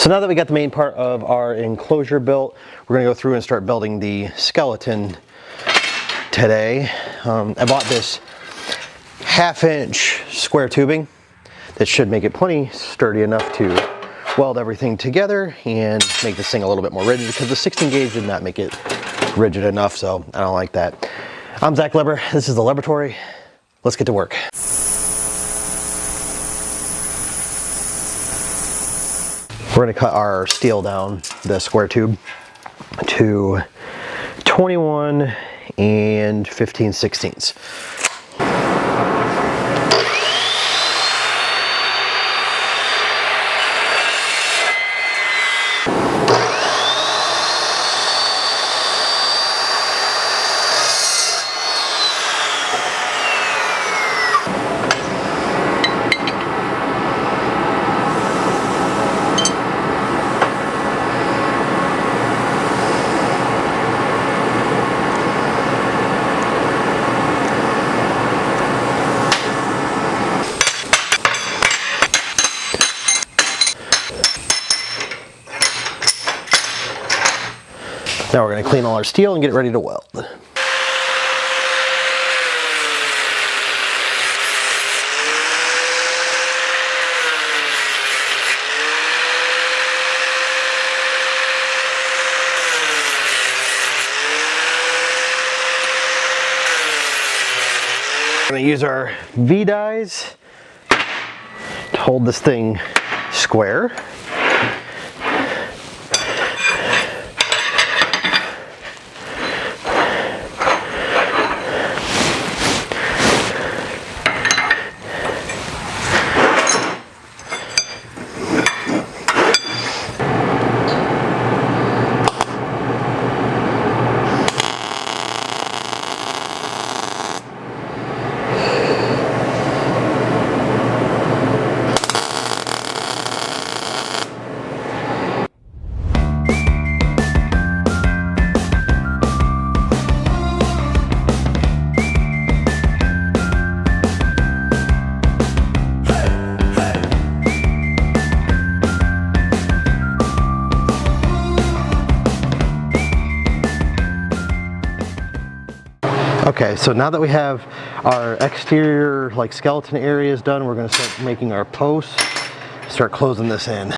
So now that we got the main part of our enclosure built, we're gonna go through and start building the skeleton today. I bought this 1/2-inch square tubing that should make it plenty sturdy enough to weld everything together and make this thing a little bit more rigid, because the 16 gauge did not make it rigid enough, so I don't like that. I'm Zach Leber, this is the Laboratory. Let's get to work. We're going to cut our steel down, the square tube, to 21 and 15/16. Now we're going to clean all our steel and get it ready to weld. We're going to use our V-dies to hold this thing square. Okay, so now that we have our exterior skeleton areas done, we're going to start making our posts, start closing this in.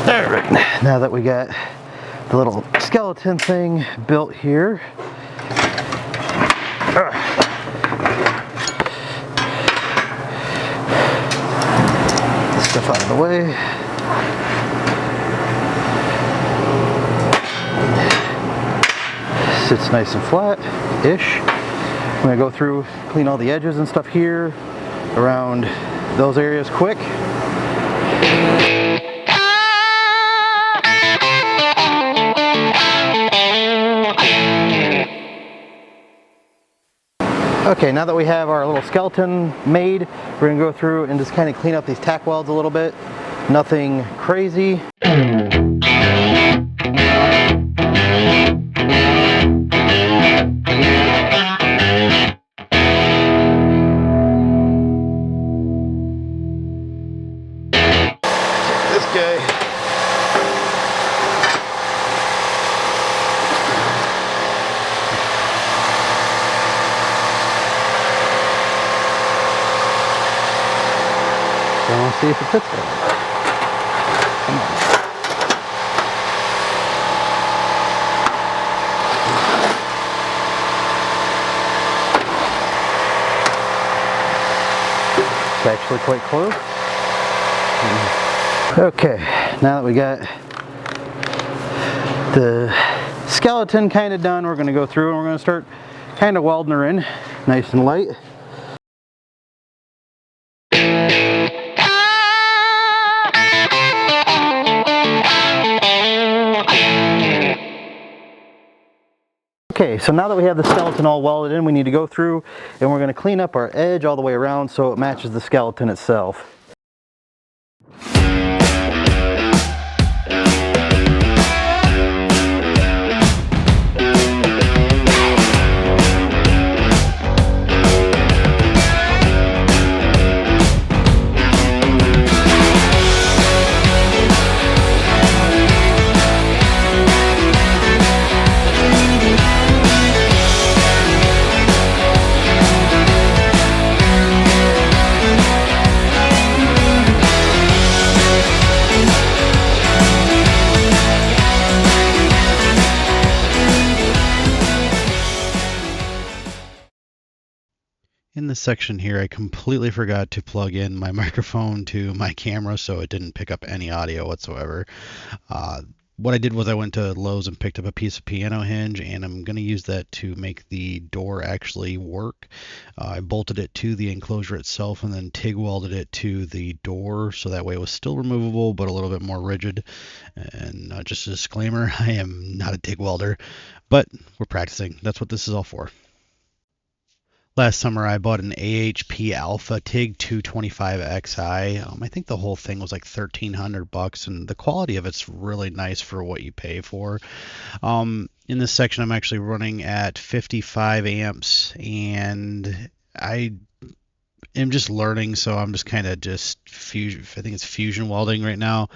Alright, now that we got the little skeleton thing built here, this stuff out of the way. Sits nice and flat-ish. I'm going to go through, clean all the edges and stuff here, around those areas quick. Okay, now that we have our little skeleton made, we're going to go through and just kind of clean up these tack welds a little bit. Nothing crazy. This guy. I want to see if it fits there. Come on. It's actually quite close. Okay, now that we got the skeleton kind of done, we're going to go through and we're going to start kind of welding her in nice and light. Okay, so now that we have the skeleton all welded in, we need to go through and we're going to clean up our edge all the way around so it matches the skeleton itself. In this section here, I completely forgot to plug in my microphone to my camera, so it didn't pick up any audio whatsoever. What I did was I went to Lowe's and picked up a piece of piano hinge, and I'm going to use that to make the door actually work. I bolted it to the enclosure itself and then TIG welded it to the door, so that way it was still removable but a little bit more rigid. And just a disclaimer, I am not a TIG welder, but we're practicing. That's what this is all for. Last summer, I bought an AHP Alpha TIG 225XI. I think the whole thing was like $1,300, and the quality of it's really nice for what you pay for. In this section, I'm actually running at 55 amps, and I am just learning, so I'm just kind of fusion. I think it's fusion welding right now.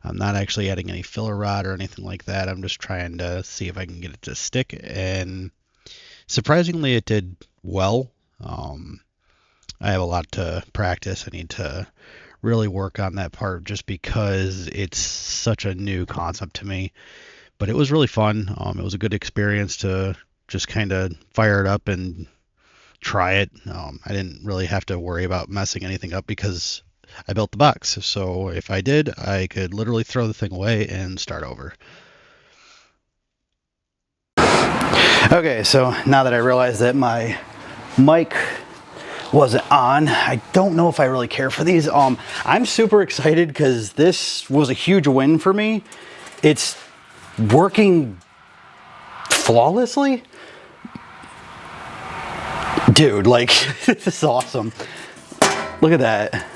I'm not actually adding any filler rod or anything like that. I'm just trying to see if I can get it to stick, and surprisingly, it did well. I have a lot to practice. I need to really work on that part just because it's such a new concept to me. But it was really fun. It was a good experience to just kind of fire it up and try it. I didn't really have to worry about messing anything up because I built the box. So if I did, I could literally throw the thing away and start over. Okay, so now that I realize that my mic wasn't on, I don't know if I really care for these. I'm super excited because this was a huge win for me. It's working flawlessly. Dude, like, this is awesome. Look at that.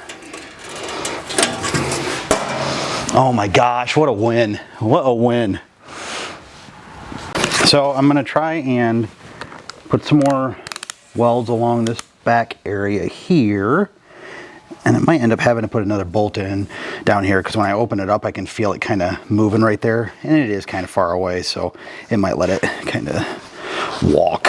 Oh my gosh, what a win. What a win. So I'm gonna try and put some more welds along this back area here, and I might end up having to put another bolt in down here because when I open it up I can feel it kind of moving right there, and it is kind of far away, so it might let it kind of walk.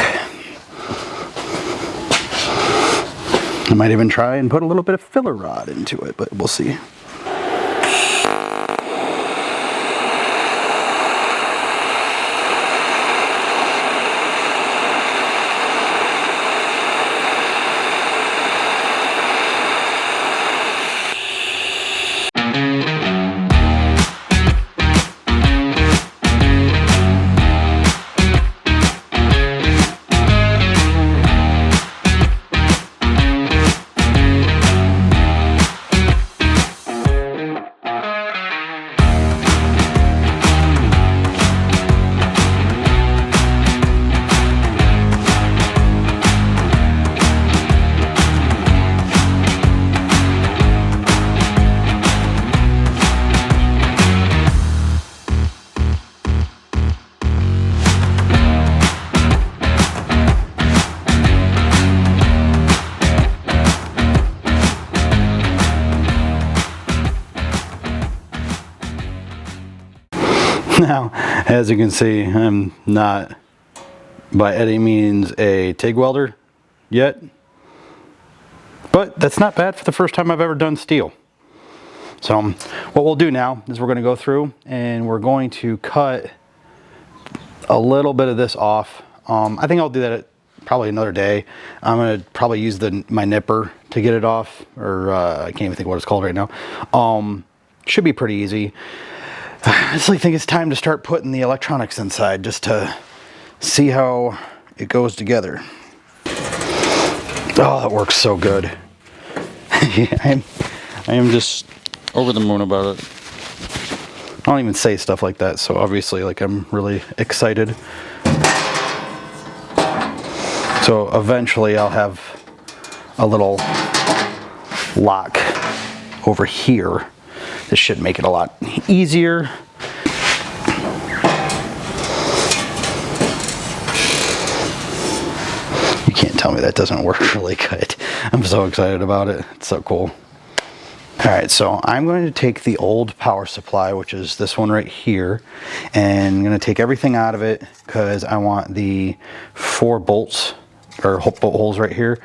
I might even try and put a little bit of filler rod into it, but we'll see. Now, as you can see, I'm not by any means a TIG welder yet, but that's not bad for the first time I've ever done steel. So what we'll do now is we're going to go through and we're going to cut a little bit of this off. I think I'll do that probably another day. I'm gonna probably use my nipper to get it off, or I can't even think what it's called right now. Should be pretty easy. I just think it's time to start putting the electronics inside just to see how it goes together. Oh, that works so good. Yeah, I am just over the moon about it. I don't even say stuff like that, so obviously like I'm really excited. So eventually I'll have a little lock over here. This should make it a lot easier. You can't tell me that doesn't work really good. I'm so excited about it. It's so cool. All right, so I'm going to take the old power supply, which is this one right here, and I'm going to take everything out of it because I want the 4 bolts or bolt holes right here,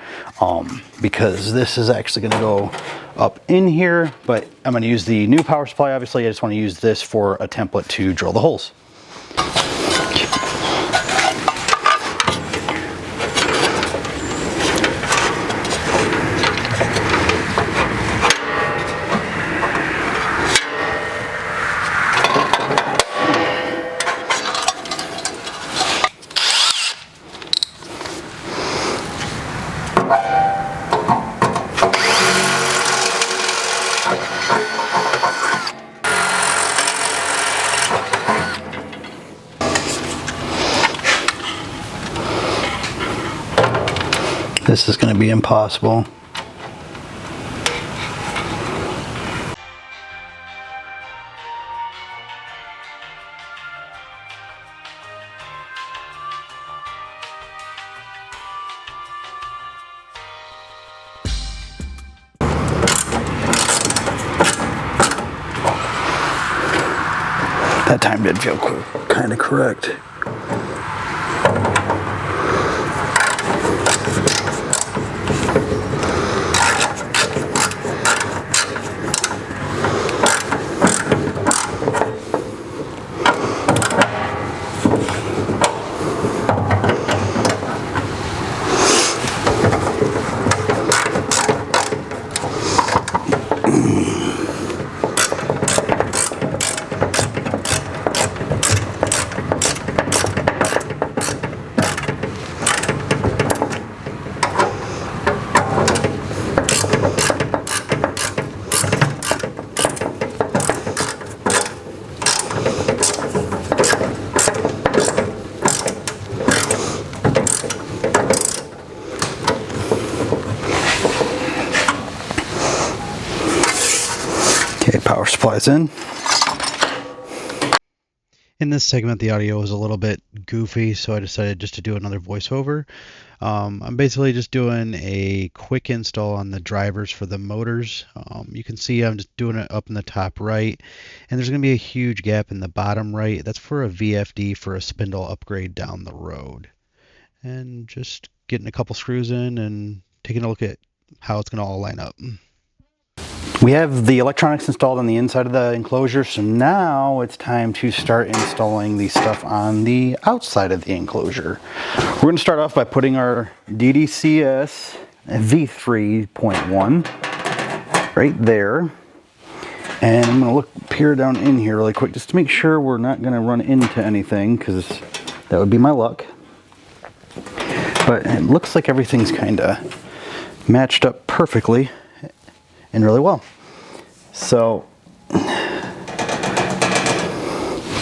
because this is actually going to go up in here, but I'm going to use the new power supply. Obviously, I just want to use this for a template to drill the holes. This is going to be impossible. That time did feel kind of correct. Okay, power supply's in. In this segment, the audio was a little bit goofy, so I decided just to do another voiceover. I'm basically just doing a quick install on the drivers for the motors. You can see I'm just doing it up in the top right, and there's going to be a huge gap in the bottom right. That's for a VFD for a spindle upgrade down the road. And just getting a couple screws in and taking a look at how it's going to all line up. We have the electronics installed on the inside of the enclosure, so now it's time to start installing the stuff on the outside of the enclosure. We're going to start off by putting our DDCS V3.1 right there. And I'm going to look peer down in here really quick just to make sure we're not going to run into anything, because that would be my luck. But it looks like everything's kind of matched up perfectly and really well. So I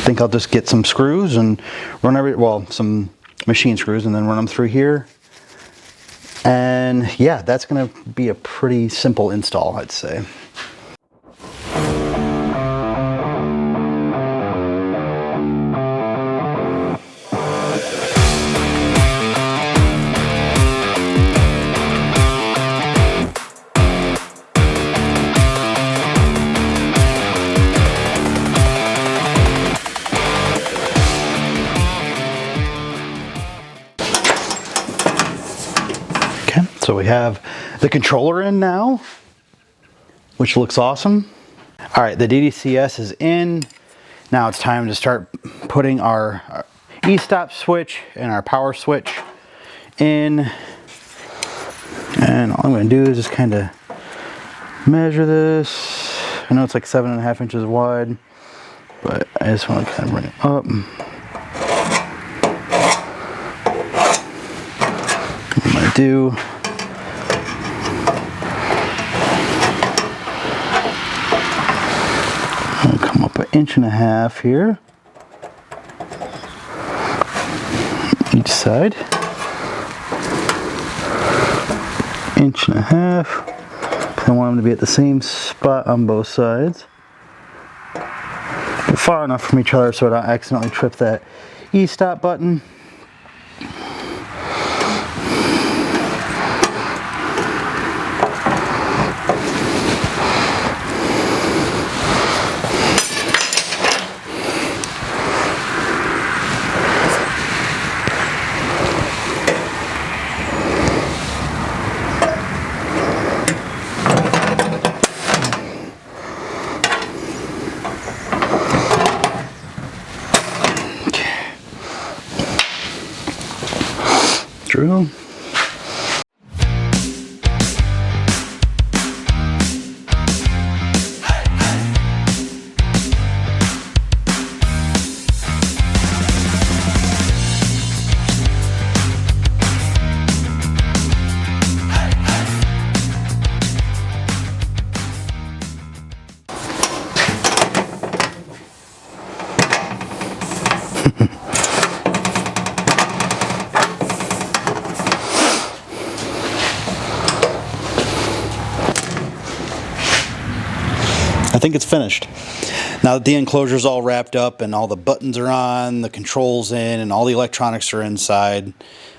think I'll just get some screws and run some machine screws, and then run them through here. And yeah, that's gonna be a pretty simple install, I'd say. So we have the controller in now, which looks awesome. All right, the DDCS is in. Now it's time to start putting our e-stop switch and our power switch in. And all I'm going to do is just kind of measure this. I know it's like 7.5 inches wide, but I just want to kind of bring it up. What I'm going to do, I'm going to come up 1.5 inches here, each side. 1.5 inches. I want them to be at the same spot on both sides. But far enough from each other so I don't accidentally trip that E-stop button. True. I think it's finished. Now that the enclosure's all wrapped up and all the buttons are on, the controls in, and all the electronics are inside,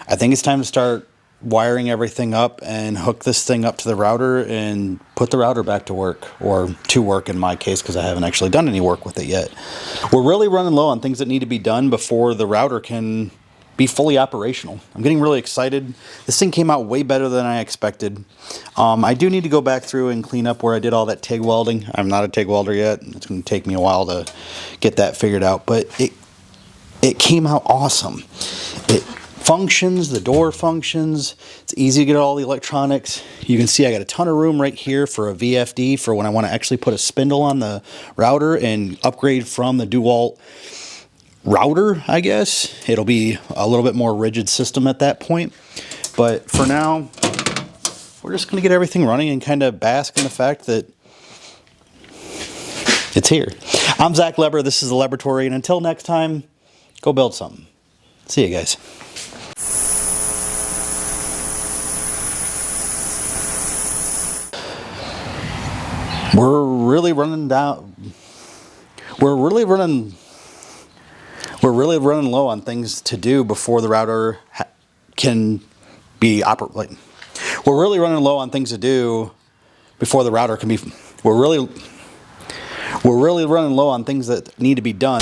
I think it's time to start wiring everything up and hook this thing up to the router and put the router back to work, or to work in my case, because I haven't actually done any work with it yet. We're really running low on things that need to be done before the router can be fully operational. I'm getting really excited. This thing came out way better than I expected. I do need to go back through and clean up where I did all that TIG welding. I'm not a TIG welder yet. It's going to take me a while to get that figured out, but it came out awesome. It functions, the door functions. It's easy to get all the electronics. You can see I got a ton of room right here for a VFD for when I want to actually put a spindle on the router and upgrade from the DeWalt router, I guess. It'll be a little bit more rigid system at that point. But for now, we're just going to get everything running and kind of bask in the fact that it's here. I'm Zach Leber. This is the Laboratory. And until next time, go build something. See you guys. We're really running low on things to do before the router can be operating. We're really running low on things to do before the router can be. We're really running low on things that need to be done.